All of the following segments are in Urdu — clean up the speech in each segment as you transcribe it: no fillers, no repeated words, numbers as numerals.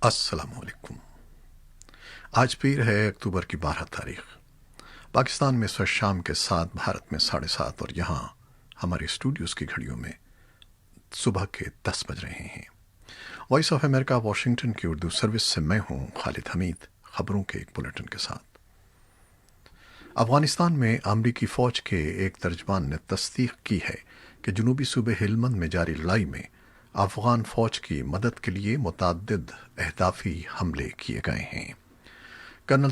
السلام علیکم۔ آج پیر ہے اکتوبر کی 12 تاریخ۔ پاکستان میں اس وقت شام کے 7، بھارت میں 7:30 اور یہاں ہمارے اسٹوڈیوز کی گھڑیوں میں صبح کے 10 بج رہے ہیں۔ وائس آف امریکہ واشنگٹن کی اردو سروس سے میں ہوں خالد حمید، خبروں کے ایک بلیٹن کے ساتھ۔ افغانستان میں امریکی فوج کے ایک ترجمان نے تصدیق کی ہے کہ جنوبی صوبے ہلمند میں جاری لڑائی میں افغان فوج کی مدد کے لیے متعدد اہدافی حملے کیے گئے ہیں۔ کرنل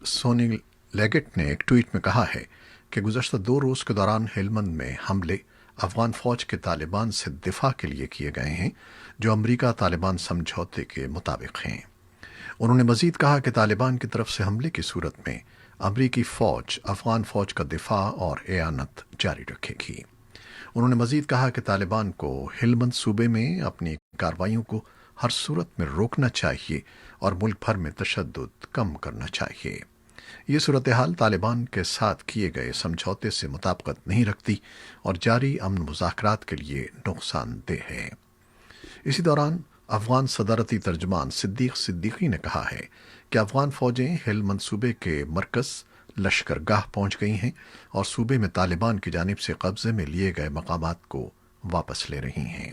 سونی لیگٹ نے ایک ٹویٹ میں کہا ہے کہ گزشتہ 2 روز کے دوران ہلمند میں حملے افغان فوج کے طالبان سے دفاع کے لیے کیے گئے ہیں، جو امریکہ طالبان سمجھوتے کے مطابق ہیں۔ انہوں نے مزید کہا کہ طالبان کی طرف سے حملے کی صورت میں امریکی فوج افغان فوج کا دفاع اور اعانت جاری رکھے گی۔ انہوں نے مزید کہا کہ طالبان کو ہلمند صوبے میں اپنی کارروائیوں کو ہر صورت میں روکنا چاہیے اور ملک بھر میں تشدد کم کرنا چاہیے۔ یہ صورتحال طالبان کے ساتھ کیے گئے سمجھوتے سے مطابقت نہیں رکھتی اور جاری امن مذاکرات کے لیے نقصان دہ ہے۔ اسی دوران افغان صدارتی ترجمان صدیق صدیقی نے کہا ہے کہ افغان فوجیں ہلمند صوبے کے مرکز لشکر گاہ پہنچ گئی ہیں اور صوبے میں طالبان کی جانب سے قبضے میں لیے گئے مقامات کو واپس لے رہی ہیں۔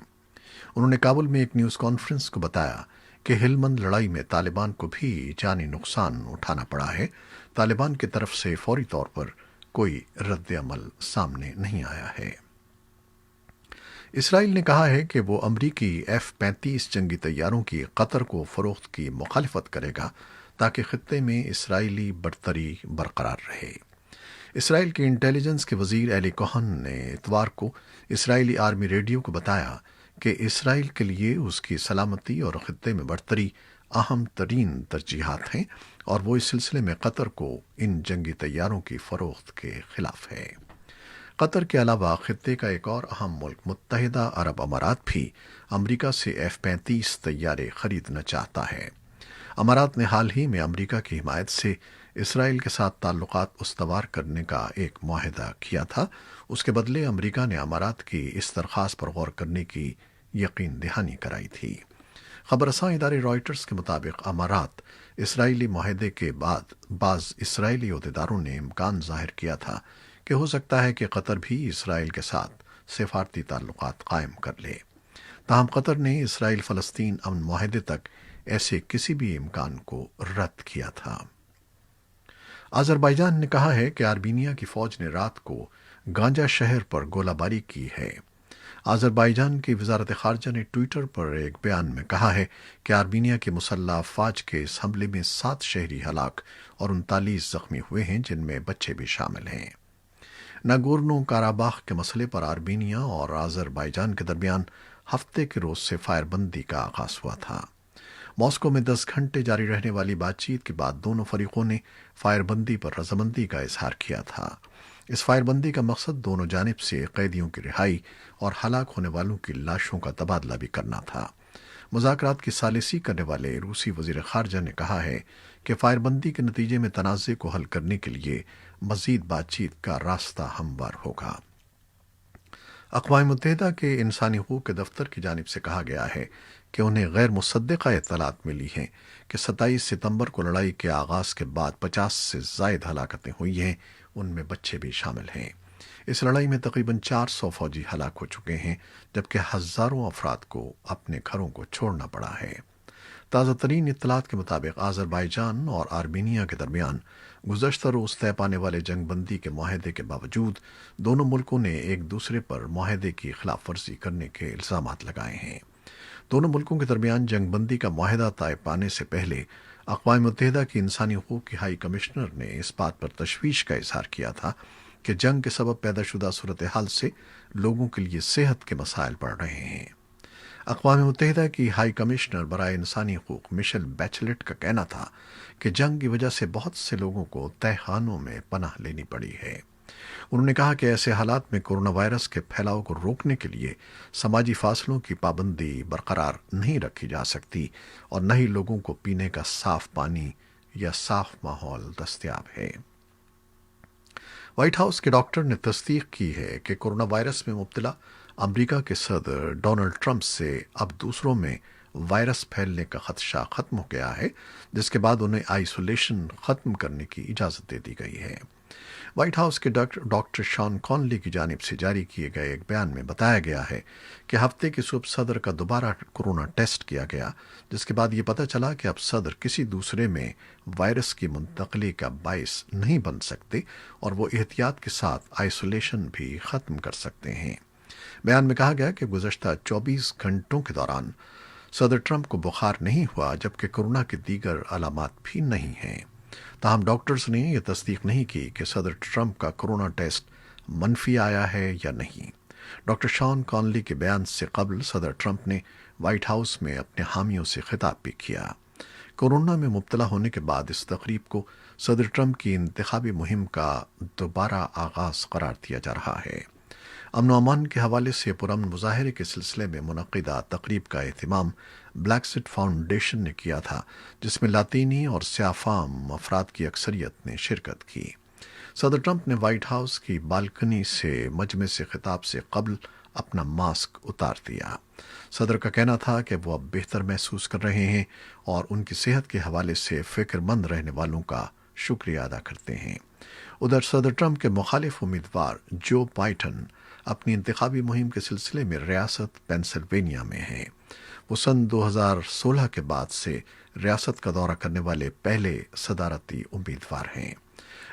انہوں نے کابل میں ایک نیوز کانفرنس کو بتایا کہ ہلمند لڑائی میں طالبان کو بھی جانی نقصان اٹھانا پڑا ہے۔ طالبان کی طرف سے فوری طور پر کوئی رد عمل سامنے نہیں آیا ہے۔ اسرائیل نے کہا ہے کہ وہ امریکی F-35 جنگی طیاروں کی قطر کو فروخت کی مخالفت کرے گا تاکہ خطے میں اسرائیلی برتری برقرار رہے۔ اسرائیل کے انٹیلیجنس کے وزیر ایلی کوہن نے اتوار کو اسرائیلی آرمی ریڈیو کو بتایا کہ اسرائیل کے لیے اس کی سلامتی اور خطے میں برتری اہم ترین ترجیحات ہیں اور وہ اس سلسلے میں قطر کو ان جنگی طیاروں کی فروخت کے خلاف ہے۔ قطر کے علاوہ خطے کا ایک اور اہم ملک متحدہ عرب امارات بھی امریکہ سے F-35 طیارے خریدنا چاہتا ہے۔ امارات نے حال ہی میں امریکہ کی حمایت سے اسرائیل کے ساتھ تعلقات استوار کرنے کا ایک معاہدہ کیا تھا۔ اس کے بدلے امریکہ نے امارات کی اس درخواست پر غور کرنے کی یقین دہانی کرائی تھی۔ خبر رساں ادارے رائٹرز کے مطابق امارات اسرائیلی معاہدے کے بعد بعض اسرائیلی عہدیداروں نے امکان ظاہر کیا تھا کہ ہو سکتا ہے کہ قطر بھی اسرائیل کے ساتھ سفارتی تعلقات قائم کر لے۔ تاہم قطر نے اسرائیل فلسطین امن معاہدے تک ایسے کسی بھی امکان کو رد کیا تھا۔ آذربائیجان نے کہا ہے کہ آرمینیا کی فوج نے رات کو گانجا شہر پر گولہ باری کی ہے۔ آذربائیجان کی وزارت خارجہ نے ٹویٹر پر ایک بیان میں کہا ہے کہ آرمینیا کی مسلح افواج کے اس حملے میں 7 شہری ہلاک اور 39 زخمی ہوئے ہیں، جن میں بچے بھی شامل ہیں۔ ناگورنو کاراباخ کے مسئلے پر آرمینیا اور آذربائیجان کے درمیان ہفتے کے روز سے فائر بندی کا آغاز ہوا تھا۔ ماسکو میں 10 گھنٹے جاری رہنے والی بات چیت کے بعد دونوں فریقوں نے فائر بندی پر رضامندی کا اظہار کیا تھا۔ اس فائر بندی کا مقصد دونوں جانب سے قیدیوں کی رہائی اور ہلاک ہونے والوں کی لاشوں کا تبادلہ بھی کرنا تھا۔ مذاکرات کی ثالثی کرنے والے روسی وزیر خارجہ نے کہا ہے کہ فائر بندی کے نتیجے میں تنازع کو حل کرنے کے لیے مزید بات چیت کا راستہ ہموار ہوگا۔ اقوام متحدہ کے انسانی حقوق کے دفتر کی جانب سے کہا گیا ہے کہ انہیں غیر مصدقہ اطلاعات ملی ہیں کہ 27 ستمبر کو لڑائی کے آغاز کے بعد 50 سے زائد ہلاکتیں ہوئی ہیں، ان میں بچے بھی شامل ہیں۔ اس لڑائی میں تقریباً 400 فوجی ہلاک ہو چکے ہیں، جبکہ ہزاروں افراد کو اپنے گھروں کو چھوڑنا پڑا ہے۔ تازہ ترین اطلاعات کے مطابق آذربائیجان اور آرمینیا کے درمیان گزشتہ روز طے پانے والے جنگ بندی کے معاہدے کے باوجود دونوں ملکوں نے ایک دوسرے پر معاہدے کی خلاف ورزی کرنے کے الزامات لگائے ہیں۔ دونوں ملکوں کے درمیان جنگ بندی کا معاہدہ طے پانے سے پہلے اقوام متحدہ کی انسانی حقوق کی ہائی کمشنر نے اس بات پر تشویش کا اظہار کیا تھا کہ جنگ کے سبب پیدا شدہ صورتحال سے لوگوں کے لیے صحت کے مسائل بڑھ رہے ہیں۔ اقوام متحدہ کی ہائی کمشنر برائے انسانی حقوق میشل بیچلٹ کا کہنا تھا کہ جنگ کی وجہ سے بہت سے لوگوں کو تہہ خانوں میں پناہ لینی پڑی ہے۔ انہوں نے کہا کہ ایسے حالات میں کورونا وائرس کے پھیلاؤ کو روکنے کے لیے سماجی فاصلوں کی پابندی برقرار نہیں رکھی جا سکتی اور نہ ہی لوگوں کو پینے کا صاف پانی یا صاف ماحول دستیاب ہے۔ وائٹ ہاؤس کے ڈاکٹر نے تصدیق کی ہے کہ کورونا وائرس میں مبتلا امریکہ کے صدر ڈونلڈ ٹرمپ سے اب دوسروں میں وائرس پھیلنے کا خدشہ ختم ہو گیا ہے، جس کے بعد انہیں آئسولیشن ختم کرنے کی اجازت دے دی گئی ہے۔ وائٹ ہاؤس کے ڈاکٹر شان کانلی کی جانب سے جاری کیے گئے ایک بیان میں بتایا گیا ہے کہ ہفتے کی صبح صدر کا دوبارہ کورونا ٹیسٹ کیا گیا، جس کے بعد یہ پتہ چلا کہ اب صدر کسی دوسرے میں وائرس کی منتقلی کا باعث نہیں بن سکتے اور وہ احتیاط کے ساتھ آئسولیشن بھی ختم کر سکتے ہیں۔ بیان میں کہا گیا کہ گزشتہ 24 گھنٹوں کے دوران صدر ٹرمپ کو بخار نہیں ہوا، جبکہ کورونا کے دیگر علامات بھی نہیں ہیں۔ تاہم ڈاکٹرز نے یہ تصدیق نہیں کی کہ صدر ٹرمپ کا کورونا ٹیسٹ منفی آیا ہے یا نہیں۔ ڈاکٹر شان کانلی کے بیان سے قبل صدر ٹرمپ نے وائٹ ہاؤس میں اپنے حامیوں سے خطاب بھی کیا۔ کورونا میں مبتلا ہونے کے بعد اس تقریب کو صدر ٹرمپ کی انتخابی مہم کا دوبارہ آغاز قرار دیا جا رہا ہے۔ امن و امان کے حوالے سے پرامن مظاہرے کے سلسلے میں منعقدہ تقریب کا اہتمام بلیکسٹ فاؤنڈیشن نے کیا تھا، جس میں لاطینی اور سیاہ فام افراد کی اکثریت نے شرکت کی۔ صدر ٹرمپ نے وائٹ ہاؤس کی بالکنی سے مجمع سے خطاب سے قبل اپنا ماسک اتار دیا۔ صدر کا کہنا تھا کہ وہ اب بہتر محسوس کر رہے ہیں اور ان کی صحت کے حوالے سے فکر مند رہنے والوں کا شکریہ ادا کرتے ہیں۔ ادھر صدر ٹرمپ کے مخالف امیدوار جو بائیڈن اپنی انتخابی مہم کے سلسلے میں ریاست پینسلوینیا میں ہیں۔ وہ سن 2016 کے بعد سے ریاست کا دورہ کرنے والے پہلے صدارتی امیدوار ہیں۔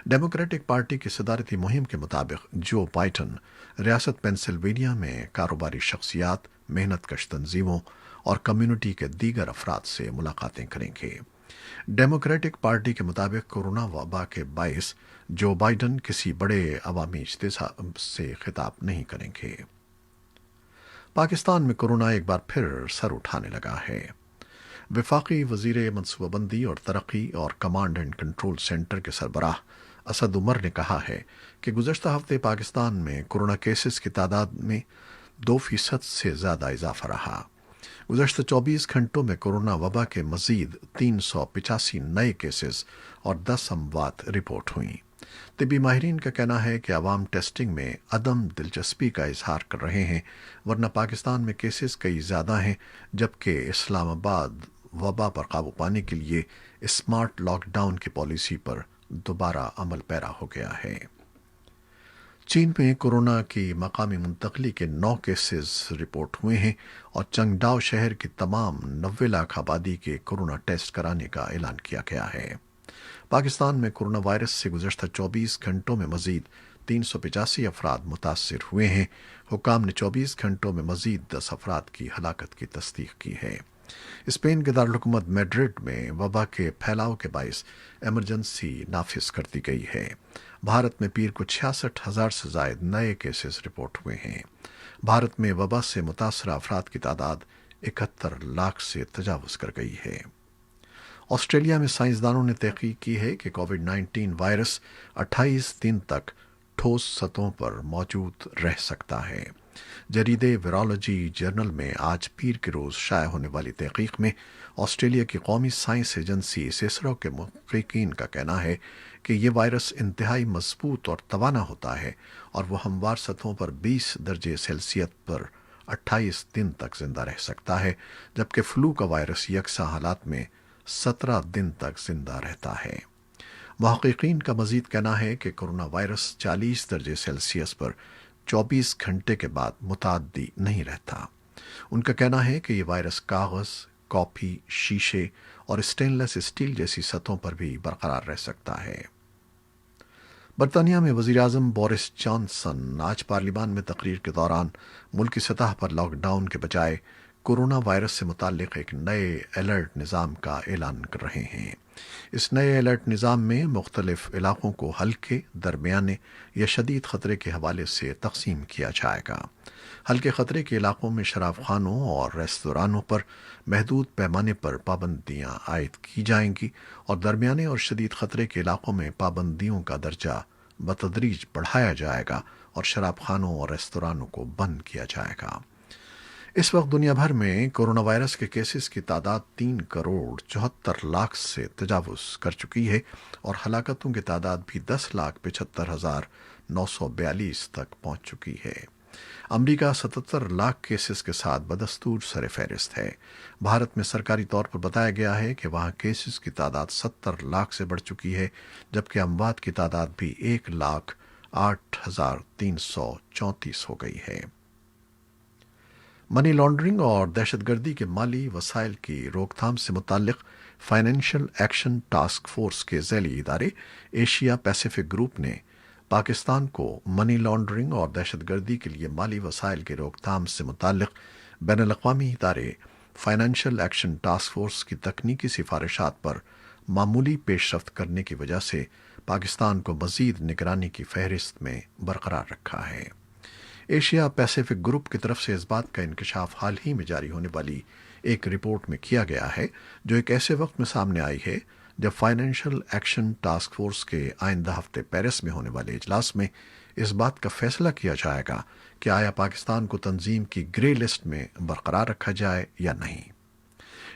ڈیموکریٹک پارٹی کی صدارتی مہم کے مطابق جو بائیڈن ریاست پینسلوینیا میں کاروباری شخصیات، محنت کش تنظیموں اور کمیونٹی کے دیگر افراد سے ملاقاتیں کریں گے۔ ڈیموکریٹک پارٹی کے مطابق کورونا وبا کے باعث جو بائیڈن کسی بڑے عوامی اجتماع سے خطاب نہیں کریں گے۔ پاکستان میں کورونا ایک بار پھر سر اٹھانے لگا ہے۔ وفاقی وزیر منصوبہ بندی اور ترقی اور کمانڈ اینڈ کنٹرول سینٹر کے سربراہ اسد عمر نے کہا ہے کہ گزشتہ ہفتے پاکستان میں کورونا کیسز کی تعداد میں 2% سے زیادہ اضافہ رہا۔ گزشتہ 24 گھنٹوں میں کورونا وبا کے مزید 385 نئے کیسز اور 10 اموات رپورٹ ہوئیں۔ طبی ماہرین کا کہنا ہے کہ عوام ٹیسٹنگ میں عدم دلچسپی کا اظہار کر رہے ہیں، ورنہ پاکستان میں کیسز کئی زیادہ ہیں، جبکہ اسلام آباد وبا پر قابو پانے کے لیے اسمارٹ لاک ڈاؤن کی پالیسی پر دوبارہ عمل پیرا ہو گیا ہے۔ چین میں کورونا کی مقامی منتقلی کے 9 کیسز رپورٹ ہوئے ہیں اور چنگڈاؤ شہر کی تمام 90 لاکھ آبادی کے کورونا ٹیسٹ کرانے کا اعلان کیا گیا ہے۔ پاکستان میں کورونا وائرس سے گزشتہ 24 گھنٹوں میں مزید 385 افراد متاثر ہوئے ہیں۔ حکام نے 24 گھنٹوں میں مزید 10 افراد کی ہلاکت کی تصدیق کی ہے۔ اسپین کے دارالحکومت میڈرڈ میں وبا کے پھیلاؤ کے باعث ایمرجنسی نافذ کر دی گئی ہے۔ بھارت میں پیر کو 66,000 سے زائد نئے کیسز رپورٹ ہوئے ہیں۔ بھارت میں وبا سے متاثرہ افراد کی تعداد 71 لاکھ سے تجاوز کر گئی ہے۔ آسٹریلیا میں سائنسدانوں نے تحقیق کی ہے کہ کووڈ 19 وائرس 28 دن تک ٹھوس سطحوں پر موجود رہ سکتا ہے۔ جریدے ویرالوجی جرنل میں آج پیر کے روز شائع ہونے والی تحقیق میں آسٹریلیا کی قومی سائنس ایجنسی سیسرو کے محققین کا کہنا ہے کہ یہ وائرس انتہائی مضبوط اور توانا ہوتا ہے اور وہ ہموار سطحوں پر 20 درجے سیلسیس پر 28 دن تک زندہ رہ سکتا ہے، جبکہ فلو کا وائرس یکساں حالات میں 17 دن تک زندہ رہتا ہے۔ محققین کا مزید کہنا ہے کہ کورونا وائرس 40 درجے سیلسیس پر 24 گھنٹے کے بعد متعدی نہیں رہتا۔ ان کا کہنا ہے کہ یہ وائرس کاغذ، کاپی، شیشے اور اسٹینلیس اسٹیل جیسی سطحوں پر بھی برقرار رہ سکتا ہے۔ برطانیہ میں وزیراعظم بورس جانسن آج پارلیمان میں تقریر کے دوران ملکی سطح پر لاک ڈاؤن کے بجائے کورونا وائرس سے متعلق ایک نئے الرٹ نظام کا اعلان کر رہے ہیں۔ اس نئے الرٹ نظام میں مختلف علاقوں کو ہلکے، درمیانے یا شدید خطرے کے حوالے سے تقسیم کیا جائے گا۔ ہلکے خطرے کے علاقوں میں شراب خانوں اور ریستورانوں پر محدود پیمانے پر پابندیاں عائد کی جائیں گی اور درمیانے اور شدید خطرے کے علاقوں میں پابندیوں کا درجہ بتدریج بڑھایا جائے گا اور شراب خانوں اور ریستورانوں کو بند کیا جائے گا۔ اس وقت دنیا بھر میں کورونا وائرس کے کیسز کی تعداد 3 کروڑ 74 لاکھ سے تجاوز کر چکی ہے اور ہلاکتوں کی تعداد بھی 10,75,942 تک پہنچ چکی ہے۔ امریکہ 77 لاکھ کیسز کے ساتھ بدستور سر فہرست ہے۔ بھارت میں سرکاری طور پر بتایا گیا ہے کہ وہاں کیسز کی تعداد 70 لاکھ سے بڑھ چکی ہے، جبکہ اموات کی تعداد بھی 1,08,334 ہو گئی ہے۔ منی لانڈرنگ اور دہشت گردی کے مالی وسائل کی روک تھام سے متعلق فائنینشل ایکشن ٹاسک فورس کے ذیلی ادارے ایشیا پیسیفک گروپ نے پاکستان کو منی لانڈرنگ اور دہشت گردی کے لیے مالی وسائل کی روک تھام سے متعلق بین الاقوامی ادارے فائنینشل ایکشن ٹاسک فورس کی تکنیکی سفارشات پر معمولی پیش رفت کرنے کی وجہ سے پاکستان کو مزید نگرانی کی فہرست میں برقرار رکھا ہے۔ ایشیا پیسیفک گروپ کی طرف سے اس بات کا انکشاف حال ہی میں جاری ہونے والی ایک رپورٹ میں کیا گیا ہے، جو ایک ایسے وقت میں سامنے آئی ہے جب فائنینشل ایکشن ٹاسک فورس کے آئندہ ہفتے پیرس میں ہونے والے اجلاس میں اس بات کا فیصلہ کیا جائے گا کہ آیا پاکستان کو تنظیم کی گرے لسٹ میں برقرار رکھا جائے یا نہیں۔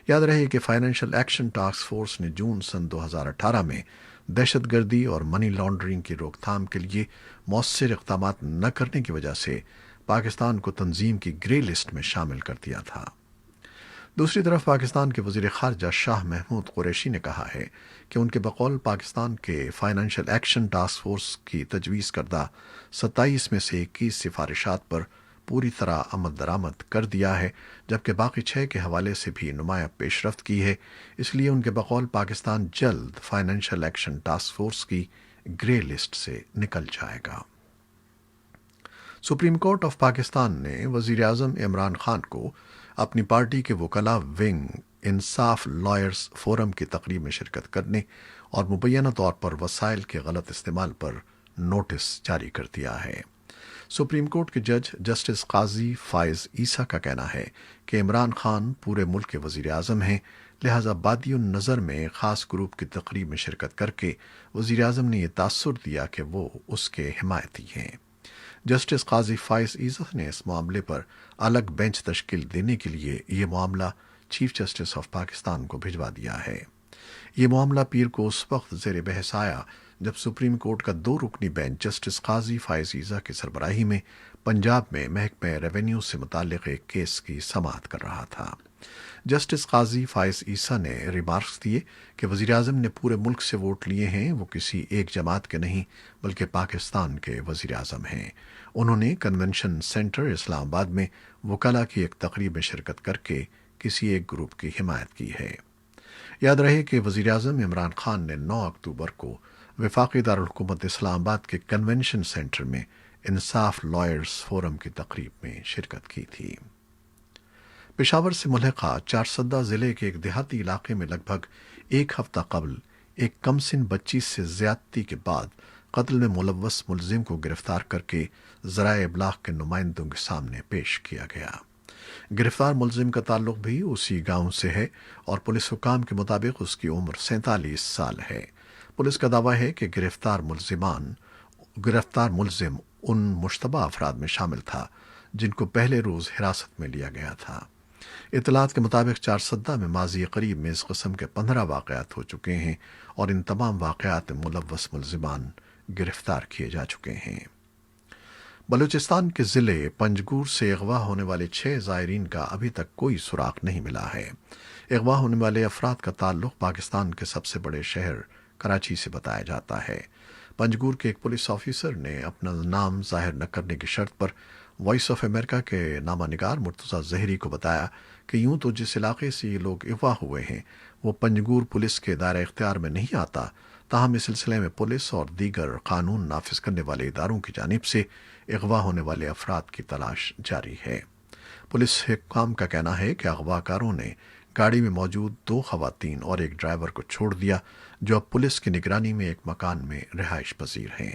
یاد رہے کہ فائنینشل ایکشن ٹاسک فورس نے جون سن 2018 میں دہشت گردی اور منی لانڈرنگ کی روک تھام کے لیے مؤثر اقدامات نہ کرنے کی وجہ سے پاکستان کو تنظیم کی گرے لسٹ میں شامل کر دیا تھا۔ دوسری طرف پاکستان کے وزیر خارجہ شاہ محمود قریشی نے کہا ہے کہ ان کے بقول پاکستان کے فائنینشل ایکشن ٹاسک فورس کی تجویز کردہ 27 میں سے 21 سفارشات پر پوری طرح عمل درآمد کر دیا ہے، جبکہ باقی 6 کے حوالے سے بھی نمایاں پیش رفت کی ہے۔ اس لیے ان کے بقول پاکستان جلد فائنینشل ایکشن ٹاسک فورس کی گرے لسٹ سے نکل جائے گا۔ سپریم کورٹ آف پاکستان نے وزیر اعظم عمران خان کو اپنی پارٹی کے وکلاء ونگ انصاف لائرز فورم کی تقریب میں شرکت کرنے اور مبینہ طور پر وسائل کے غلط استعمال پر نوٹس جاری کر دیا ہے۔ سپریم کورٹ کے جج جسٹس قاضی فائز عیسیٰ کا کہنا ہے کہ عمران خان پورے ملک کے وزیر اعظم ہیں، لہذا بادی النظر میں ایک خاص گروپ کی تقریب میں شرکت کر کے وزیر اعظم نے یہ تاثر دیا کہ وہ اس کے حمایتی ہیں۔ جسٹس قاضی فائز عیسیٰ نے اس معاملے پر الگ بینچ تشکیل دینے کے لیے یہ معاملہ چیف جسٹس آف پاکستان کو بھجوا دیا ہے۔ یہ معاملہ پیر کو اس وقت زیر بحث آیا جب سپریم کورٹ کا 2 رکنی بینچ جسٹس قاضی فائز عیسیٰ کی سربراہی میں پنجاب میں محکمہ ریونیو سے متعلق ایک کیس کی سماعت کر رہا تھا۔ جسٹس قاضی فائز عیسیٰ نے ریمارکس دیے کہ وزیر اعظم نے پورے ملک سے ووٹ لیے ہیں، وہ کسی ایک جماعت کے نہیں بلکہ پاکستان کے وزیر اعظم ہیں۔ انہوں نے کنونشن سینٹر اسلام آباد میں وکلاء کی ایک تقریب میں شرکت کر کے کسی ایک گروپ کی حمایت کی ہے۔ یاد رہے کہ وزیر اعظم عمران خان نے 9 اکتوبر کو وفاقی دارالحکومت اسلام آباد کے کنونشن سینٹر میں انصاف لائرز فورم کی تقریب میں شرکت کی تھی۔ پشاور سے ملحقہ چارسدہ ضلع کے ایک دیہاتی علاقے میں لگ بھگ ایک ہفتہ قبل ایک کم سن بچی سے زیادتی کے بعد قتل میں ملوث ملزم کو گرفتار کر کے ذرائع ابلاغ کے نمائندوں کے سامنے پیش کیا گیا۔ گرفتار ملزم کا تعلق بھی اسی گاؤں سے ہے اور پولیس حکام کے مطابق اس کی عمر 47 سال ہے۔ پولیس کا دعویٰ ہے کہ گرفتار ملزم ان مشتبہ افراد میں شامل تھا جن کو پہلے روز حراست میں لیا گیا تھا۔ اطلاعات کے مطابق چارسدہ میں ماضی قریب میں اس قسم کے 15 واقعات ہو چکے ہیں اور ان تمام واقعات میں ملوث ملزمان گرفتار کیے جا چکے ہیں۔ بلوچستان کے ضلع پنجگور سے اغوا ہونے والے 6 زائرین کا ابھی تک کوئی سراغ نہیں ملا ہے۔ اغوا ہونے والے افراد کا تعلق پاکستان کے سب سے بڑے شہر کراچی سے بتایا جاتا ہے۔ پنجگور کے ایک پولیس آفیسر نے اپنا نام ظاہر نہ کرنے کی شرط پر وائس آف امریکہ کے نامہ نگار مرتضیٰ زہری کو بتایا کہ یوں تو جس علاقے سے یہ لوگ اغوا ہوئے ہیں وہ پنجگور پولیس کے دائرہ اختیار میں نہیں آتا، تاہم اس سلسلے میں پولیس اور دیگر قانون نافذ کرنے والے اداروں کی جانب سے اغوا ہونے والے افراد کی تلاش جاری ہے۔ پولیس حکام کا کہنا ہے کہ اغوا کاروں نے گاڑی میں موجود 2 خواتین اور ایک ڈرائیور کو چھوڑ دیا جو اب پولیس کی نگرانی میں ایک مکان میں رہائش پذیر ہیں۔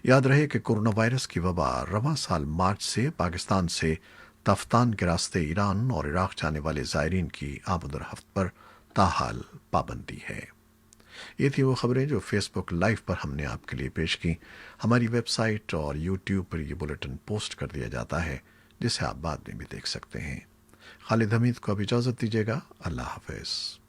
یاد رہے کہ کورونا وائرس کی وبا رواں سال مارچ سے پاکستان سے تفتان کے راستے ایران اور عراق جانے والے زائرین کی آمد و رفت پر تاحال پابندی ہے۔ یہ تھی وہ خبریں جو فیس بک لائیو پر ہم نے آپ کے لیے پیش کی۔ ہماری ویب سائٹ اور یوٹیوب پر یہ بلیٹن پوسٹ کر دیا جاتا ہے جسے آپ بعد میں بھی دیکھ سکتے ہیں۔ خالد حمید کو اب اجازت دیجیے گا۔ اللہ حافظ۔